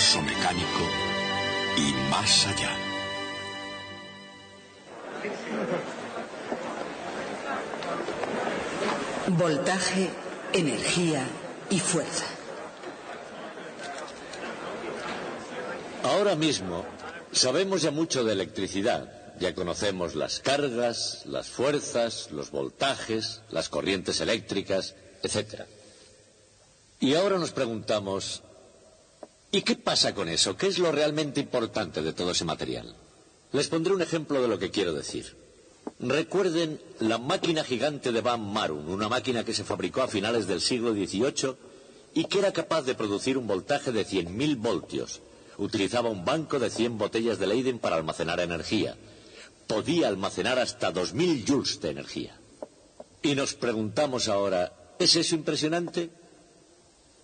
universo mecánico y más allá. Voltaje, energía y fuerza. Ahora mismo sabemos ya mucho de electricidad. Ya conocemos las cargas, las fuerzas, los voltajes, las corrientes eléctricas, etc. Y ahora nos preguntamos, ¿y qué pasa con eso? ¿Qué es lo realmente importante de todo ese material? Les pondré un ejemplo de lo que quiero decir. Recuerden la máquina gigante de Van Marum, una máquina que se fabricó a finales del siglo XVIII y que era capaz de producir un voltaje de 100.000 voltios. Utilizaba un banco de 100 botellas de Leyden para almacenar energía. Podía almacenar hasta 2.000 joules de energía. Y nos preguntamos ahora, ¿es eso impresionante?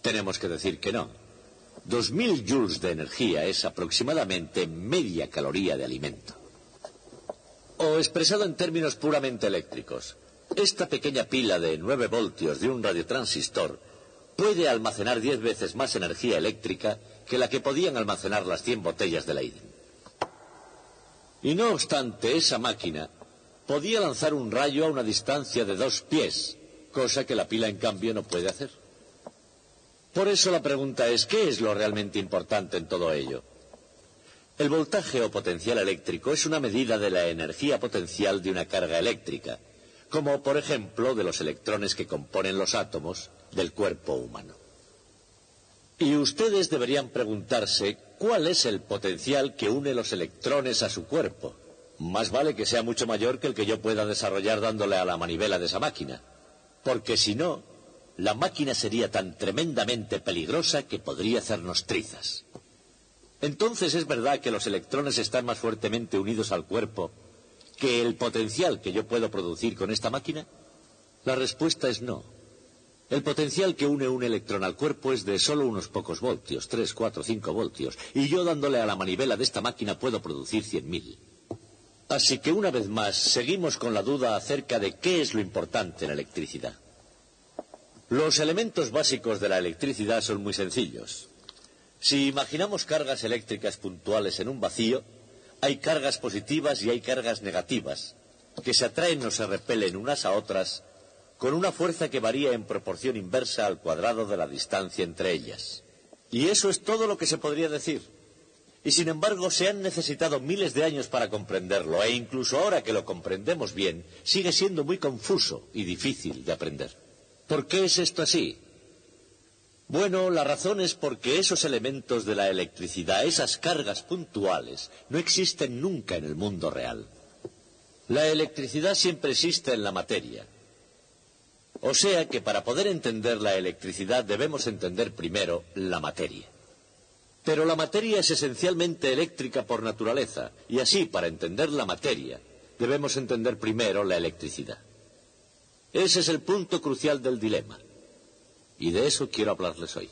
Tenemos que decir que no. 2.000 joules de energía es aproximadamente media caloría de alimento. O expresado en términos puramente eléctricos, esta pequeña pila de 9 voltios de un radiotransistor puede almacenar 10 veces más energía eléctrica que la que podían almacenar las 100 botellas de Leyden. Y no obstante, esa máquina podía lanzar un rayo a una distancia de 2 pies, cosa que la pila en cambio no puede hacer. Por eso la pregunta es, ¿qué es lo realmente importante en todo ello? El voltaje o potencial eléctrico es una medida de la energía potencial de una carga eléctrica, como por ejemplo de los electrones que componen los átomos del cuerpo humano. Y ustedes deberían preguntarse, ¿cuál es el potencial que une los electrones a su cuerpo? Más vale que sea mucho mayor que el que yo pueda desarrollar dándole a la manivela de esa máquina, porque si no, la máquina sería tan tremendamente peligrosa que podría hacernos trizas. Entonces, ¿es verdad que los electrones están más fuertemente unidos al cuerpo que el potencial que yo puedo producir con esta máquina? La respuesta es no. El potencial que une un electrón al cuerpo es de solo unos pocos voltios, 3, 4, 5 voltios, y yo dándole a la manivela de esta máquina puedo producir 100.000. Así que una vez más seguimos con la duda acerca de qué es lo importante en la electricidad. Los elementos básicos de la electricidad son muy sencillos. Si imaginamos cargas eléctricas puntuales en un vacío, hay cargas positivas y hay cargas negativas, que se atraen o se repelen unas a otras con una fuerza que varía en proporción inversa al cuadrado de la distancia entre ellas. Y eso es todo lo que se podría decir. Y sin embargo se han necesitado miles de años para comprenderlo, e incluso ahora que lo comprendemos bien, sigue siendo muy confuso y difícil de aprender. ¿Por qué es esto así? Bueno, la razón es porque esos elementos de la electricidad, esas cargas puntuales, no existen nunca en el mundo real. La electricidad siempre existe en la materia. O sea que para poder entender la electricidad debemos entender primero la materia. Pero la materia es esencialmente eléctrica por naturaleza, y así para entender la materia debemos entender primero la electricidad. Ese es el punto crucial del dilema. Y de eso quiero hablarles hoy.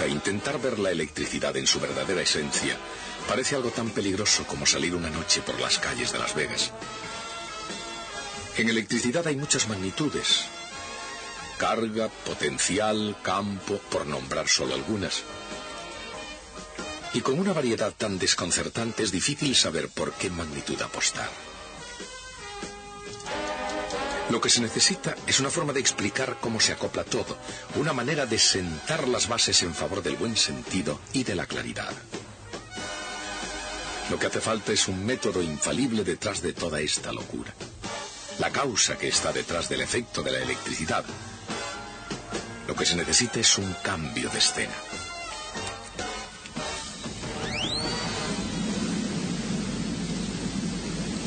Intentar ver la electricidad en su verdadera esencia parece algo tan peligroso como salir una noche por las calles de Las Vegas. En electricidad hay muchas magnitudes: carga, potencial, campo, por nombrar solo algunas. Y con una variedad tan desconcertante es difícil saber por qué magnitud apostar. Lo que se necesita es una forma de explicar cómo se acopla todo, una manera de sentar las bases en favor del buen sentido y de la claridad. Lo que hace falta es un método infalible detrás de toda esta locura. La causa que está detrás del efecto de la electricidad. Lo que se necesita es un cambio de escena.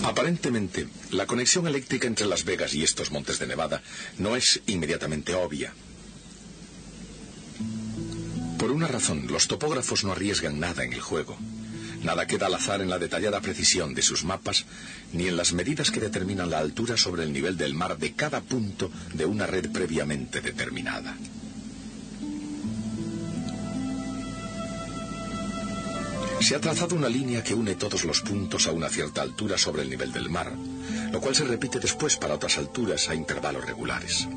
Aparentemente, la conexión eléctrica entre Las Vegas y estos montes de Nevada no es inmediatamente obvia. Por una razón, los topógrafos no arriesgan nada en el juego. Nada queda al azar en la detallada precisión de sus mapas, ni en las medidas que determinan la altura sobre el nivel del mar de cada punto de una red previamente determinada. Se ha trazado una línea que une todos los puntos a una cierta altura sobre el nivel del mar, lo cual se repite después para otras alturas a intervalos regulares.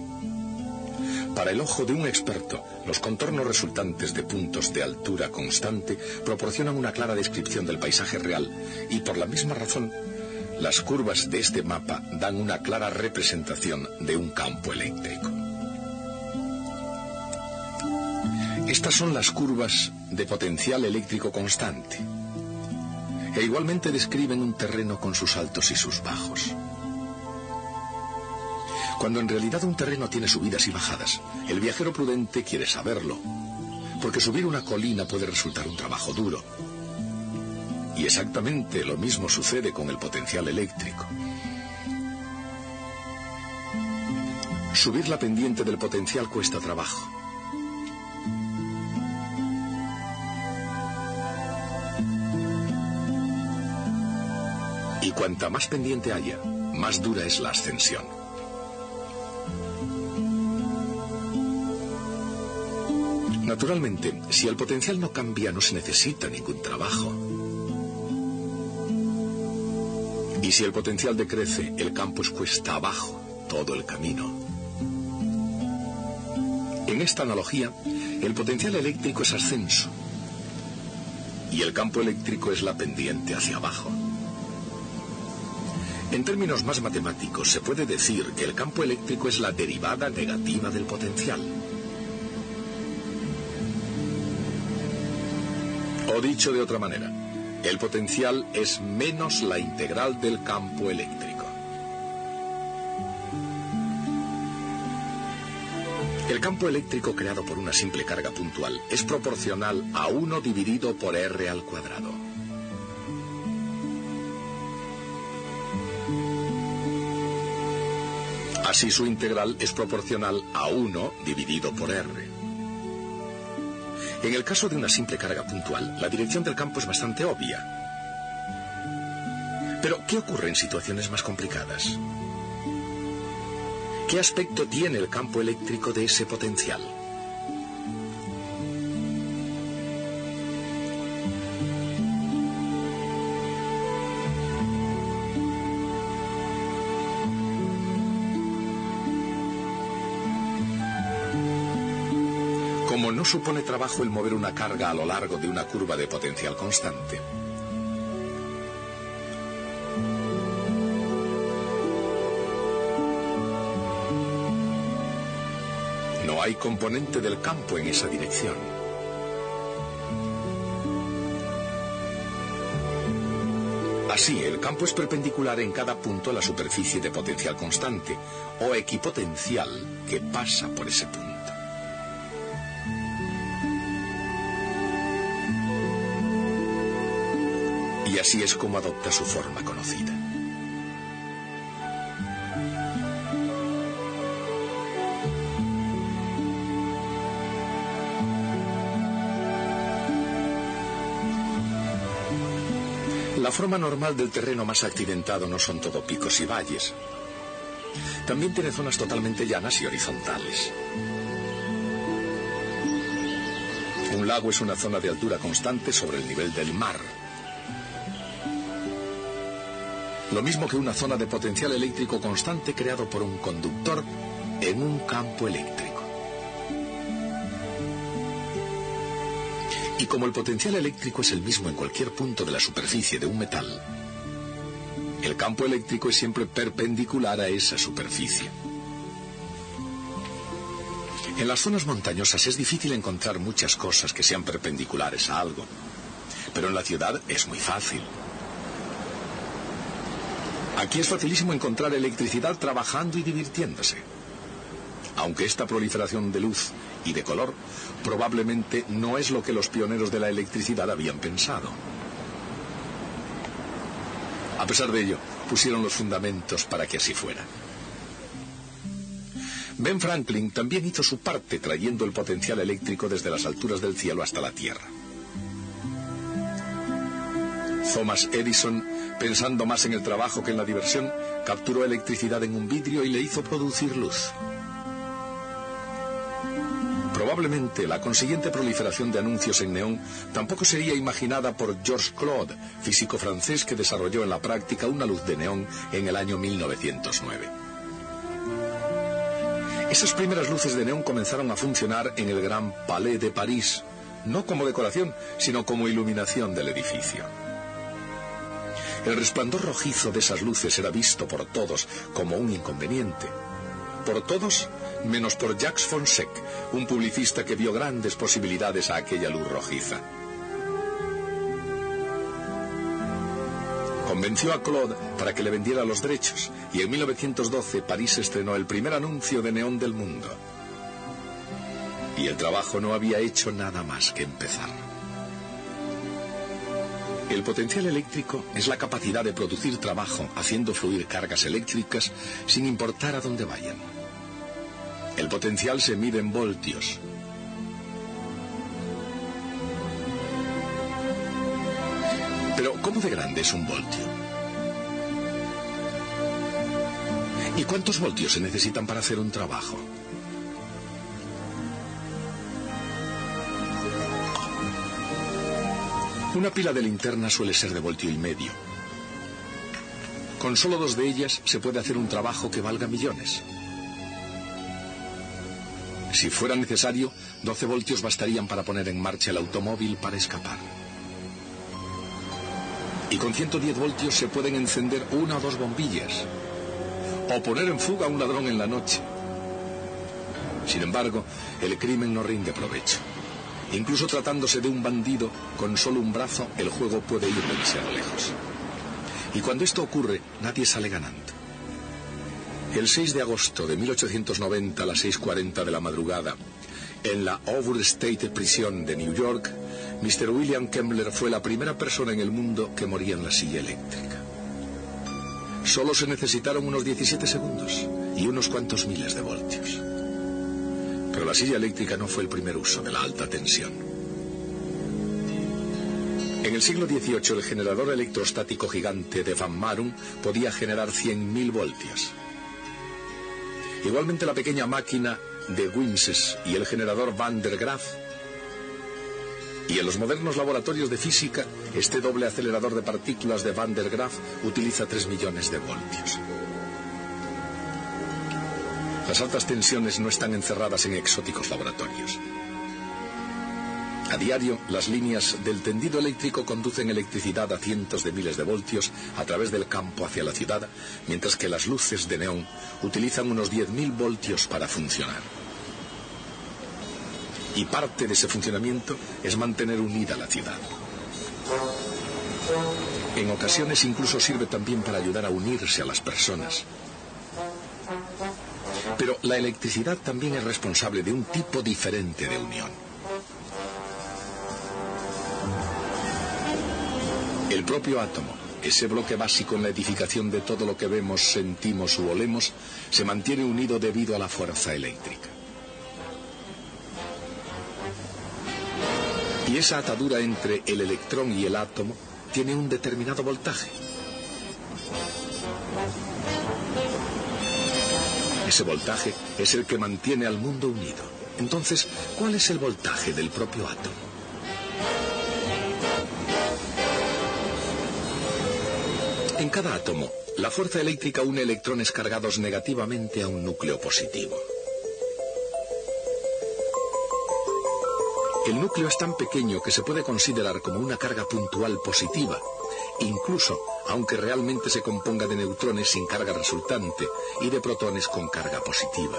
Para el ojo de un experto, los contornos resultantes de puntos de altura constante proporcionan una clara descripción del paisaje real y, por la misma razón, las curvas de este mapa dan una clara representación de un campo eléctrico. Estas son las curvas de potencial eléctrico constante, e igualmente describen un terreno con sus altos y sus bajos. Cuando en realidad un terreno tiene subidas y bajadas, el viajero prudente quiere saberlo, porque subir una colina puede resultar un trabajo duro. Y exactamente lo mismo sucede con el potencial eléctrico. Subir la pendiente del potencial cuesta trabajo. Y cuanta más pendiente haya, más dura es la ascensión. Naturalmente, si el potencial no cambia, no se necesita ningún trabajo. Y si el potencial decrece, el campo es cuesta abajo todo el camino. En esta analogía, el potencial eléctrico es ascenso y el campo eléctrico es la pendiente hacia abajo. En términos más matemáticos, se puede decir que el campo eléctrico es la derivada negativa del potencial. O dicho de otra manera, el potencial es menos la integral del campo eléctrico. El campo eléctrico creado por una simple carga puntual es proporcional a 1 dividido por R al cuadrado. Así su integral es proporcional a 1 dividido por R. En el caso de una simple carga puntual, la dirección del campo es bastante obvia. Pero, ¿qué ocurre en situaciones más complicadas? ¿Qué aspecto tiene el campo eléctrico de ese potencial? Como no supone trabajo el mover una carga a lo largo de una curva de potencial constante, no hay componente del campo en esa dirección. Así, el campo es perpendicular en cada punto a la superficie de potencial constante, o equipotencial, que pasa por ese punto. Y así es como adopta su forma conocida. La forma normal del terreno más accidentado no son todo picos y valles. También tiene zonas totalmente llanas y horizontales. Un lago es una zona de altura constante sobre el nivel del mar. Lo mismo que una zona de potencial eléctrico constante creado por un conductor en un campo eléctrico. Y como el potencial eléctrico es el mismo en cualquier punto de la superficie de un metal, el campo eléctrico es siempre perpendicular a esa superficie. En las zonas montañosas es difícil encontrar muchas cosas que sean perpendiculares a algo, pero en la ciudad es muy fácil. Aquí es facilísimo encontrar electricidad trabajando y divirtiéndose. Aunque esta proliferación de luz y de color probablemente no es lo que los pioneros de la electricidad habían pensado. A pesar de ello, pusieron los fundamentos para que así fuera. Ben Franklin también hizo su parte trayendo el potencial eléctrico desde las alturas del cielo hasta la Tierra. Thomas Edison, pensando más en el trabajo que en la diversión, capturó electricidad en un vidrio y le hizo producir luz. Probablemente la consiguiente proliferación de anuncios en neón tampoco sería imaginada por Georges Claude, físico francés que desarrolló en la práctica una luz de neón en el año 1909. Esas primeras luces de neón comenzaron a funcionar en el Gran Palais de París, no como decoración, sino como iluminación del edificio. El resplandor rojizo de esas luces era visto por todos como un inconveniente. Por todos, menos por Jacques Fonsec, un publicista que vio grandes posibilidades a aquella luz rojiza. Convenció a Claude para que le vendiera los derechos, y en 1912 París estrenó el primer anuncio de neón del mundo. Y el trabajo no había hecho nada más que empezar. El potencial eléctrico es la capacidad de producir trabajo haciendo fluir cargas eléctricas sin importar a dónde vayan. El potencial se mide en voltios. Pero, ¿cómo de grande es un voltio? ¿Y cuántos voltios se necesitan para hacer un trabajo? Una pila de linterna suele ser de voltio y medio. Con solo 2 de ellas se puede hacer un trabajo que valga millones. Si fuera necesario, 12 voltios bastarían para poner en marcha el automóvil para escapar. Y con 110 voltios se pueden encender 1 o 2 bombillas, o poner en fuga a un ladrón en la noche. Sin embargo, el crimen no rinde provecho. Incluso tratándose de un bandido, con solo un brazo, el juego puede ir demasiado lejos. Y cuando esto ocurre, nadie sale ganando. El 6 de agosto de 1890 a las 6:40 de la madrugada, en la Overstate Prison de New York, Mr. William Kemmler fue la primera persona en el mundo que moría en la silla eléctrica. Solo se necesitaron unos 17 segundos y unos cuantos miles de voltios. Pero la silla eléctrica no fue el primer uso de la alta tensión. En el siglo XVIII, el generador electrostático gigante de Van Marum podía generar 100.000 voltios. Igualmente la pequeña máquina de Winses y el generador Van der Graaf. Y en los modernos laboratorios de física, este doble acelerador de partículas de Van der Graaf utiliza 3 millones de voltios. Las altas tensiones no están encerradas en exóticos laboratorios. A diario, las líneas del tendido eléctrico conducen electricidad a cientos de miles de voltios a través del campo hacia la ciudad, mientras que las luces de neón utilizan unos 10.000 voltios para funcionar. Y parte de ese funcionamiento es mantener unida la ciudad. En ocasiones incluso sirve también para ayudar a unirse a las personas. Pero la electricidad también es responsable de un tipo diferente de unión. El propio átomo, ese bloque básico en la edificación de todo lo que vemos, sentimos u olemos, se mantiene unido debido a la fuerza eléctrica. Y esa atadura entre el electrón y el átomo tiene un determinado voltaje. Ese voltaje es el que mantiene al mundo unido. Entonces, ¿cuál es el voltaje del propio átomo? En cada átomo, la fuerza eléctrica une electrones cargados negativamente a un núcleo positivo. El núcleo es tan pequeño que se puede considerar como una carga puntual positiva, incluso aunque realmente se componga de neutrones sin carga resultante y de protones con carga positiva.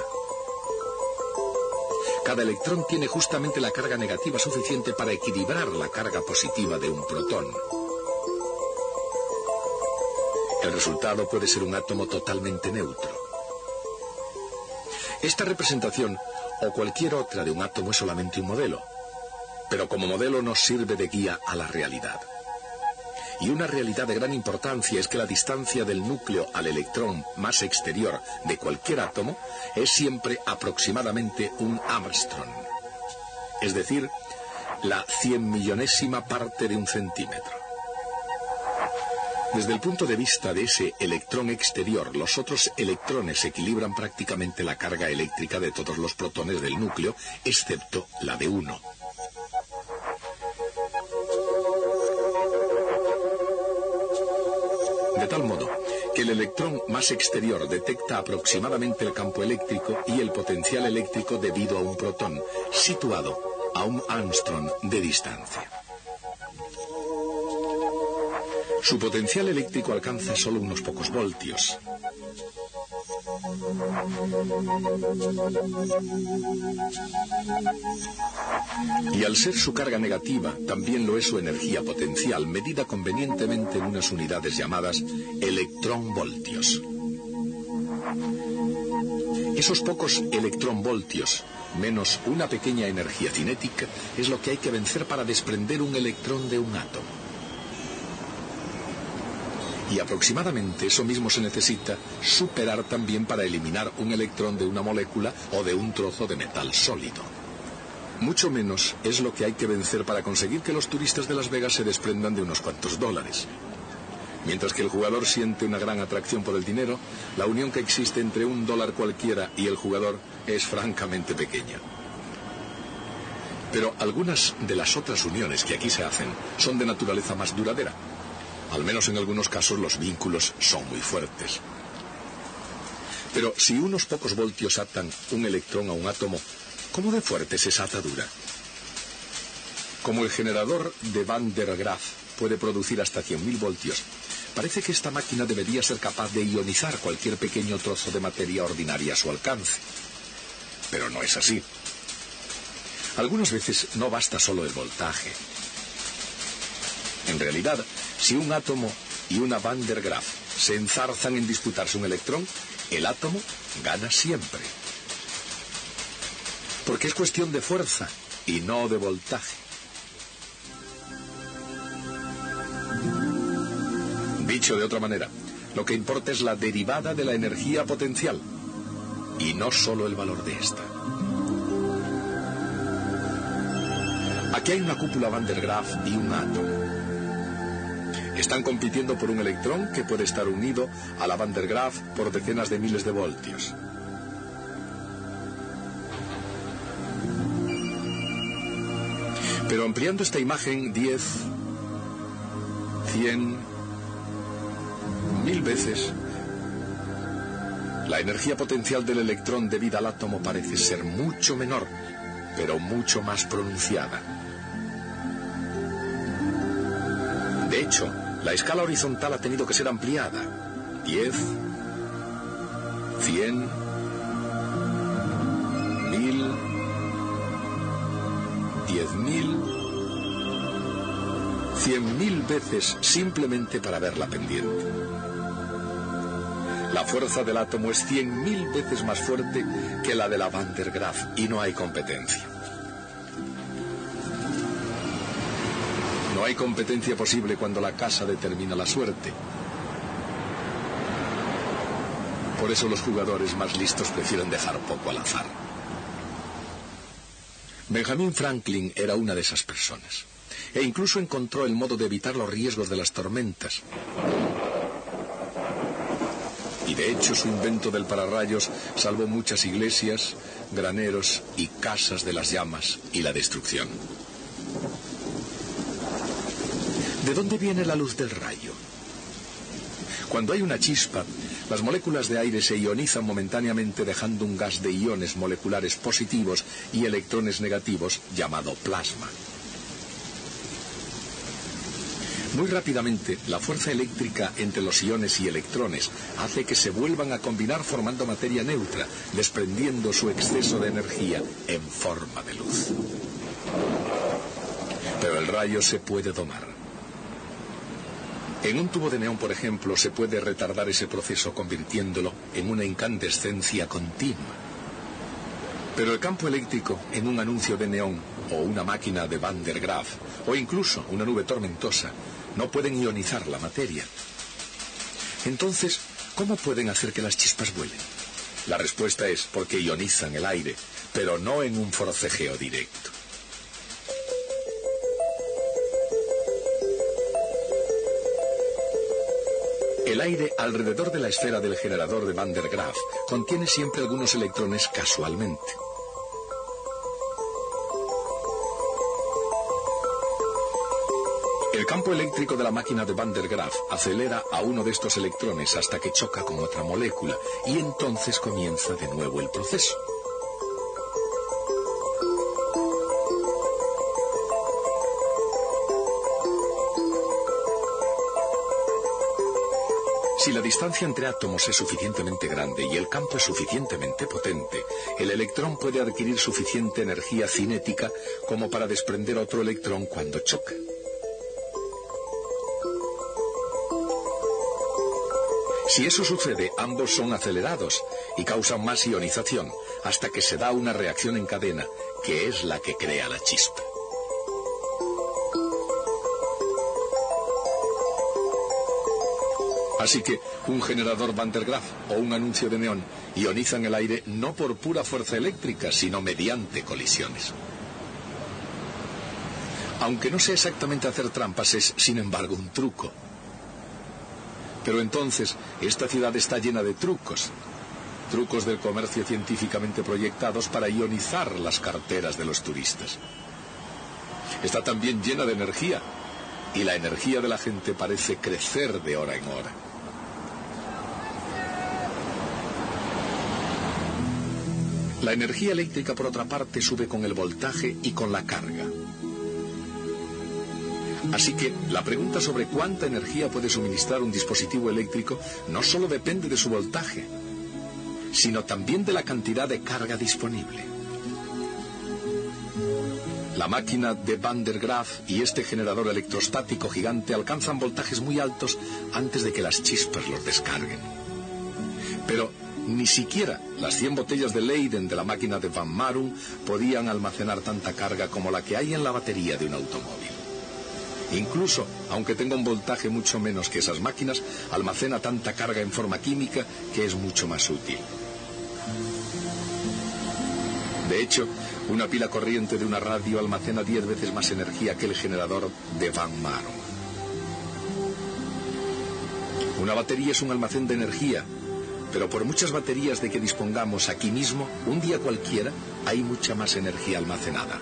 Cada electrón tiene justamente la carga negativa suficiente para equilibrar la carga positiva de un protón. El resultado puede ser un átomo totalmente neutro. Esta representación, o cualquier otra de un átomo, es solamente un modelo, pero como modelo nos sirve de guía a la realidad. Y una realidad de gran importancia es que la distancia del núcleo al electrón más exterior de cualquier átomo es siempre aproximadamente un Armstrong, es decir, la 100.000.000ª parte de un centímetro. Desde el punto de vista de ese electrón exterior, los otros electrones equilibran prácticamente la carga eléctrica de todos los protones del núcleo, excepto la de uno. De tal modo que el electrón más exterior detecta aproximadamente el campo eléctrico y el potencial eléctrico debido a un protón, situado a un Armstrong de distancia. Su potencial eléctrico alcanza solo unos pocos voltios. Y al ser su carga negativa, también lo es su energía potencial, medida convenientemente en unas unidades llamadas electronvoltios. Esos pocos electronvoltios, menos una pequeña energía cinética, es lo que hay que vencer para desprender un electrón de un átomo. Y aproximadamente eso mismo se necesita superar también para eliminar un electrón de una molécula o de un trozo de metal sólido. Mucho menos es lo que hay que vencer para conseguir que los turistas de Las Vegas se desprendan de unos cuantos dólares. Mientras que el jugador siente una gran atracción por el dinero, la unión que existe entre un dólar cualquiera y el jugador es francamente pequeña. Pero algunas de las otras uniones que aquí se hacen son de naturaleza más duradera. Al menos en algunos casos los vínculos son muy fuertes. Pero si unos pocos voltios atan un electrón a un átomo, ¿cómo de fuerte es esa atadura? Como el generador de Van der Graaf puede producir hasta 100.000 voltios, parece que esta máquina debería ser capaz de ionizar cualquier pequeño trozo de materia ordinaria a su alcance. Pero no es así. Algunas veces no basta solo el voltaje. En realidad, si un átomo y una Van der Graaf se enzarzan en disputarse un electrón, el átomo gana siempre. Porque es cuestión de fuerza y no de voltaje. Dicho de otra manera, lo que importa es la derivada de la energía potencial y no solo el valor de esta. Aquí hay una cúpula Van der Graaf y un átomo. Están compitiendo por un electrón que puede estar unido a la Van der Graaf por decenas de miles de voltios. Pero ampliando esta imagen 10, 100, 1000 veces, la energía potencial del electrón debida al átomo parece ser mucho menor, pero mucho más pronunciada. De hecho, la escala horizontal ha tenido que ser ampliada. 10, 100, 1000, 10.000, 100.000 veces simplemente para verla pendiente. La fuerza del átomo es 100.000 veces más fuerte que la de la Van der Graaf y no hay competencia. No hay competencia posible cuando la casa determina la suerte. Por eso los jugadores más listos prefieren dejar poco al azar. Benjamin Franklin era una de esas personas. E incluso encontró el modo de evitar los riesgos de las tormentas. Y de hecho su invento del pararrayos salvó muchas iglesias, graneros y casas de las llamas y la destrucción. ¿De dónde viene la luz del rayo? Cuando hay una chispa, las moléculas de aire se ionizan momentáneamente dejando un gas de iones moleculares positivos y electrones negativos llamado plasma. Muy rápidamente, la fuerza eléctrica entre los iones y electrones hace que se vuelvan a combinar formando materia neutra, desprendiendo su exceso de energía en forma de luz. Pero el rayo se puede domar. En un tubo de neón, por ejemplo, se puede retardar ese proceso convirtiéndolo en una incandescencia continua. Pero el campo eléctrico en un anuncio de neón o una máquina de Van der Graaf o incluso una nube tormentosa no pueden ionizar la materia. Entonces, ¿cómo pueden hacer que las chispas vuelen? La respuesta es porque ionizan el aire, pero no en un forcejeo directo. El aire alrededor de la esfera del generador de Van der Graaf contiene siempre algunos electrones casualmente. El campo eléctrico de la máquina de Van der Graaf acelera a uno de estos electrones hasta que choca con otra molécula y entonces comienza de nuevo el proceso. Si la distancia entre átomos es suficientemente grande y el campo es suficientemente potente, el electrón puede adquirir suficiente energía cinética como para desprender otro electrón cuando choca. Si eso sucede, ambos son acelerados y causan más ionización hasta que se da una reacción en cadena, que es la que crea la chispa. Así que un generador Van der Graaf o un anuncio de neón ionizan el aire no por pura fuerza eléctrica, sino mediante colisiones. Aunque no sé exactamente hacer trampas, es, sin embargo, un truco. Pero entonces, esta ciudad está llena de trucos. Trucos del comercio científicamente proyectados para ionizar las carteras de los turistas. Está también llena de energía. Y la energía de la gente parece crecer de hora en hora. La energía eléctrica, por otra parte, sube con el voltaje y con la carga. Así que la pregunta sobre cuánta energía puede suministrar un dispositivo eléctrico no solo depende de su voltaje, sino también de la cantidad de carga disponible. La máquina de Van der Graaf y este generador electrostático gigante alcanzan voltajes muy altos antes de que las chispas los descarguen. Pero ni siquiera las 100 botellas de Leyden de la máquina de Van Marum podían almacenar tanta carga como la que hay en la batería de un automóvil. Incluso, aunque tenga un voltaje mucho menos que esas máquinas, almacena tanta carga en forma química que es mucho más útil. De hecho, una pila corriente de una radio almacena 10 veces más energía que el generador de Van Marum. Una batería es un almacén de energía, pero por muchas baterías de que dispongamos aquí mismo, un día cualquiera, hay mucha más energía almacenada.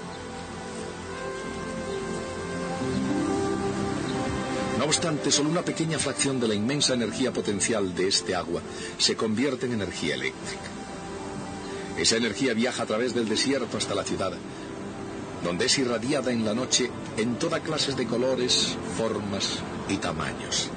No obstante, solo una pequeña fracción de la inmensa energía potencial de este agua se convierte en energía eléctrica. Esa energía viaja a través del desierto hasta la ciudad, donde es irradiada en la noche en toda clase de colores, formas y tamaños.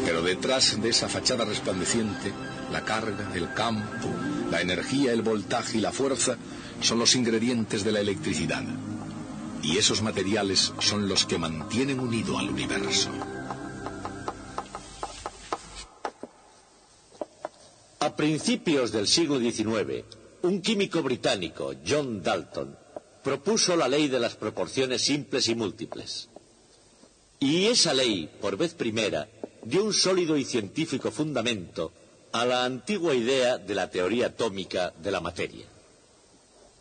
Pero detrás de esa fachada resplandeciente, la carga, el campo, la energía, el voltaje y la fuerza son los ingredientes de la electricidad. Y esos materiales son los que mantienen unido al universo. A principios del siglo XIX, un químico británico, John Dalton, propuso la ley de las proporciones simples y múltiples. Y esa ley, por vez primera, dio un sólido y científico fundamento a la antigua idea de la teoría atómica de la materia.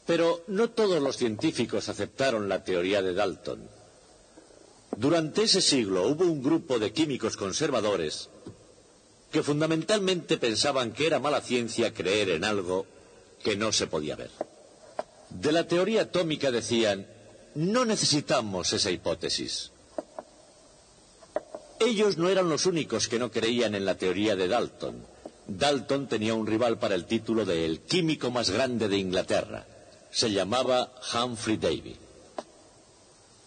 Pero no todos los científicos aceptaron la teoría de Dalton. Durante ese siglo hubo un grupo de químicos conservadores que fundamentalmente pensaban que era mala ciencia creer en algo que no se podía ver. De la teoría atómica decían, no necesitamos esa hipótesis. Ellos no eran los únicos que no creían en la teoría de Dalton. Dalton tenía un rival para el título de el químico más grande de Inglaterra. Se llamaba Humphrey Davy.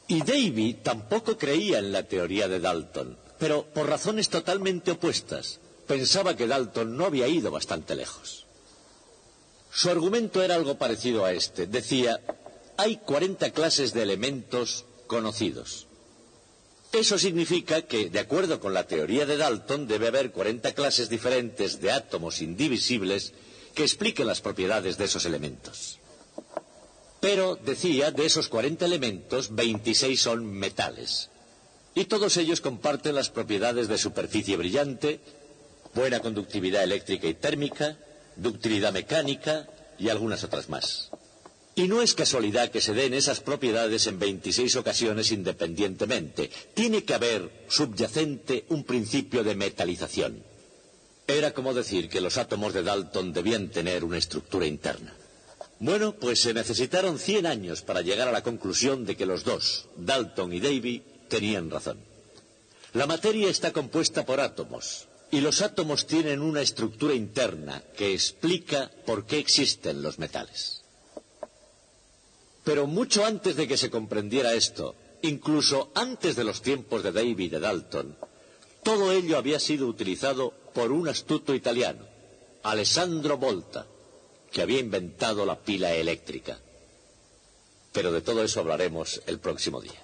Y Davy tampoco creía en la teoría de Dalton, pero por razones totalmente opuestas. Pensaba que Dalton no había ido bastante lejos. Su argumento era algo parecido a este. Decía, hay 40 clases de elementos conocidos. Eso significa que, de acuerdo con la teoría de Dalton, debe haber 40 clases diferentes de átomos indivisibles que expliquen las propiedades de esos elementos. Pero, decía, de esos 40 elementos, 26 son metales. Y todos ellos comparten las propiedades de superficie brillante, buena conductividad eléctrica y térmica, ductilidad mecánica y algunas otras más. Y no es casualidad que se den esas propiedades en 26 ocasiones independientemente. Tiene que haber subyacente un principio de metalización. Era como decir que los átomos de Dalton debían tener una estructura interna. Bueno, pues se necesitaron 100 años para llegar a la conclusión de que los dos, Dalton y Davy, tenían razón. La materia está compuesta por átomos, y los átomos tienen una estructura interna que explica por qué existen los metales. Pero mucho antes de que se comprendiera esto, incluso antes de los tiempos de Davy y de Dalton, todo ello había sido utilizado por un astuto italiano, Alessandro Volta, que había inventado la pila eléctrica. Pero de todo eso hablaremos el próximo día.